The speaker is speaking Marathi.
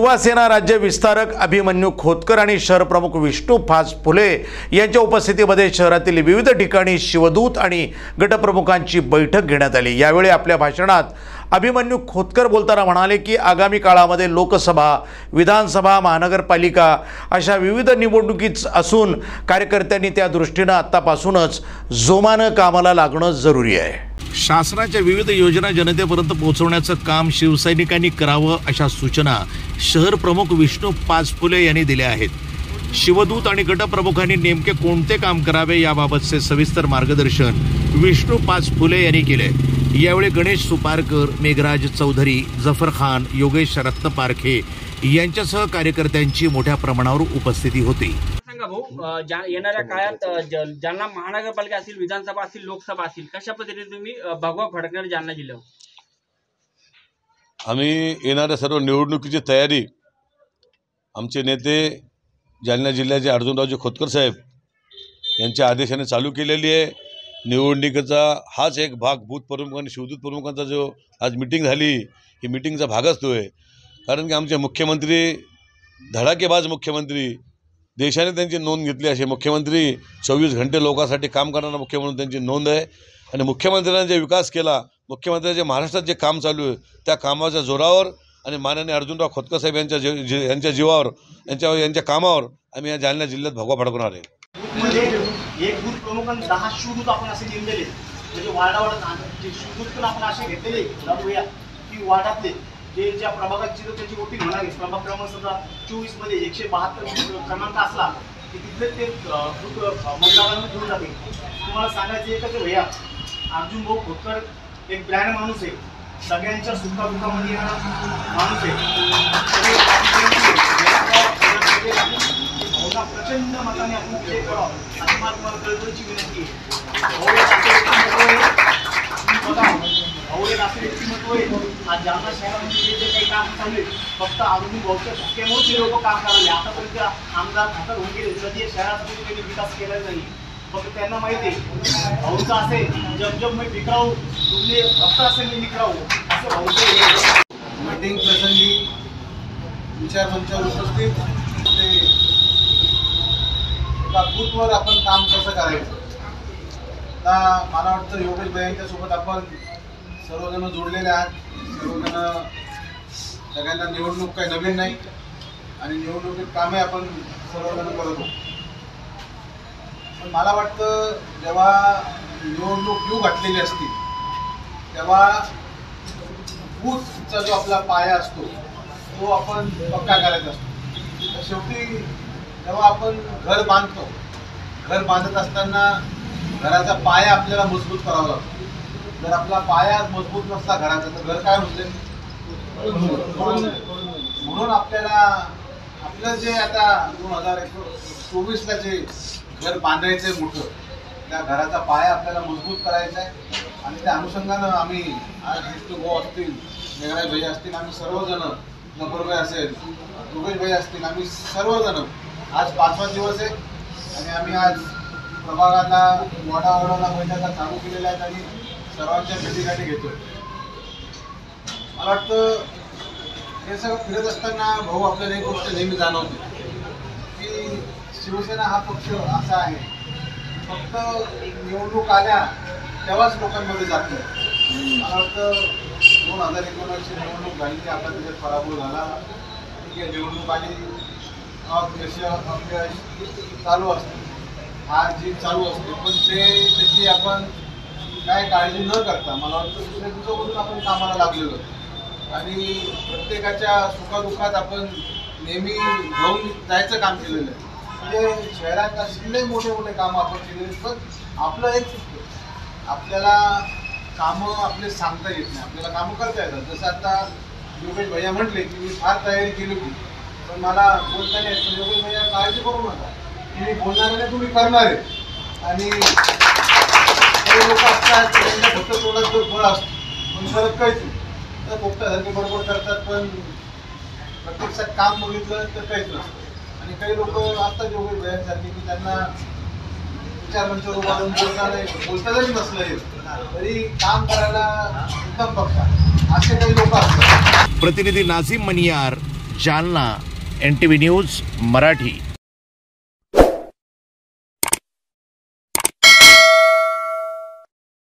युवासेना राज्य विस्तारक अभिमन्यू खोतकर आणि शहर प्रमुख विष्णू फास फुले यांच्या उपस्थितीमध्ये शहरातील विविध ठिकाणी शिवदूत आणि गटप्रमुखांची बैठक घेण्यात आली। यावेळी आपल्या भाषणात अभिमन्यू खोतकर बोलताना म्हणाले की आगामी काळामध्ये लोकसभा, विधानसभा, महानगरपालिका अशा विविध निवडणुकीच असून कार्यकर्त्यांनी त्या दृष्टीने आत्तापासूनच जोमानं कामाला लागणं जरुरी आहे। शासनाच्या विविध योजना जनतेपर्यंत पोहोचवण्याचं काम शिवसैनिकांनी करावं अशा सूचना शहर प्रमुख विष्णू फास फुले यांनी दिल्या आहेत। शिवदूत आणि गटप्रमुखांनी नेमके कोणते काम करावे याबाबतचे सविस्तर मार्गदर्शन विष्णू फास फुले यांनी केले। यावेळी गणेश सुपारकर, मेघराज चौधरी, जफर खान, योगेश रत्न पारखे यांच्यासह कार्यकर्त्यांची मोठ्या प्रमाणावर उपस्थिती होती। सांगा भाऊ, येणाऱ्या काळात जालना महानगरपालिका असेल, विधानसभा असेल, लोकसभा असेल, कशा पद्धतीने तुम्ही भगवा फडकणार जालना जिल्ह्यावर? आम्ही येणाऱ्या सर्व निवडणुकीची तयारी आमचे नेते जालना जिल्ह्याचे अर्जुनरावजी खोतकर साहेब यांच्या आदेशाने चालू केलेली आहे। निवडणुकीचा हाच एक भाग बूथ प्रमुख आणि शिवदूत प्रमुखांचा जो आज मीटिंग झाली, ही मीटिंगचा भागच तो आहे। कारण की आमचे मुख्यमंत्री धडाकेबाज मुख्यमंत्री, देशाने त्यांची नोंद घेतली असे मुख्यमंत्री, 24 घंटे लोकांसाठी काम करणारा मुख्यमंत्री त्यांची नोंद आहे। आणि मुख्यमंत्र्यांनी जे विकास केला, मुख्यमंत्र्यांचे महाराष्ट्रात जे काम चालू आहे त्या कामाच्या जोरावर आणि माननीय अर्जुनराव खोतकर साहेब यांच्या जीवावर, यांच्या कामावर आम्ही या जालना जिल्ह्यात भगवा फडकवणार आहे। एक बूथ प्रमुखांनी 10 शिवदूत आपण असे नेमलेले, म्हणजे वार्डावार्डात जे शिवदूत पण आपण असे घेतलेले दाबूया की वार्डातले जे ज्या प्रभागाची त्यांची वोटिंग होणार आहे, प्रभाग क्रमांक 24 मध्ये 172 क्रमांक असला की तिथले ते बूथ मतदारांना घेऊन जाते। तुम्हाला सांगायचं आहे का ते भैया अर्जुन भाऊ खोतकर एक ब्रँड माणूस आहे, सगळ्यांच्या सुखादुःखामध्ये येणारा माणूस आहे। प्रचंड मताने आपण विजय करावा अशी मला कळकळीची विनंती आहे। असे व्यक्तिमत्व आहे आज जालना शहरामध्ये जे काही काम चालू आहे फक्त अर्जुन भाऊच्या धक्क्यामुळे ते लोक काम करायला। आतापर्यंत आमदार खासदार होऊन गेले, कधी शहराचा त्यांनी विकास केला नाही, फक्त त्यांना माहिती आहे भाऊचं असे जब जब मी बिकराऊ तुमने हफ्ता असेल मी बिकराऊ असं भाऊचं मीटिंग प्रसंगी विचारमंचावर उपस्थित ते बूथवर आपण काम कसं करायचं। आता मला वाटतं योगेश भाईंच्या सोबत आपण सर्वजण जोडलेले आहात। सर्वजण सगळ्यांना निवडणूक काही नवीन नाही आणि निवडणुकीत कामे आपण सर्वजण करतो। पण मला वाटतं जेव्हा निवडणूक येऊ घातलेली असते तेव्हा बूथचा जो आपला पाया असतो तो आपण पक्का करायचा असतो। शेवटी जेव्हा आपण घर बांधतो, घर बांधत असताना घराचा पाया आपल्याला मजबूत करावा लागतो। जर आपला पाया मजबूत नसला घराचा तर घर काय होते। म्हणून आपल्याला आपलं जे आता 2024ला जे घर बांधायचंय मोठं, त्या घराचा पाया आपल्याला मजबूत करायचा आहे। आणि त्या अनुषंगानं आम्ही आज विष्णू भाऊ असतील, मेघराज भाई असतील, आम्ही सर्वजण, जफरभाई असेल, योगेश भाई असतील, आम्ही सर्वजण आज 5वा दिवस आहे आणि आम्ही आज प्रभागाला वाडावाडाला बैठका चालू केलेल्या आहेत आणि सर्वांच्या भेटीगाठी घेतोय। मला वाटतं हे सगळं फिरत असताना भाऊ आपल्याला एक गोष्ट नेहमी जाणवते की शिवसेना हा पक्ष असा आहे फक्त निवडणूक आल्या तेव्हाच लोकांमध्ये जाते। मला वाटतं 2019ची निवडणूक झाली की आपला त्याच्यात पराभव झाला, ठीक आहे, निवडणूक आली, अपयश चालू असते, हा जी चालू असते, पण त्याची आपण काय काळजी न करता मला वाटतं दुसऱ्या दिवसापासून आपण कामाला लागलेलो आणि प्रत्येकाच्या सुखादुःखात आपण नेहमी घेऊन जायचं काम केलेलं आहे। म्हणजे शहरात असलेले मोठे मोठे कामं आपण केलेले, पण आपलं एक आपल्याला कामं आपले सांगता येत नाही, आपल्याला कामं करता येतात। जसं आता योगेश भैया म्हटले की मी फार तयारी केली होती पण मला बोलता नाही येत, पण योगेश भैया काळजी करू नका, तुम्ही बोलणार नाही, तुम्ही करणार आहे। आणि काही लोक असतात त्यांना फक्त तोंडात जो फळ असतो पण करत काहीच नाही, तर पोपटासारखे बरोबर करतात पण प्रत्यक्षात काम बघितलं तर काहीच नसतं। आणि काही लोक असतात योगेश भैयांसारखे की त्यांना विचारमंचावर उभारून बोलता जरी नसलं तरी काम करायला एकदम बघतात, असे काही लोक असतात। प्रतिनिधी नाझीम मनियार, जालना, NTV न्यूज मराठी.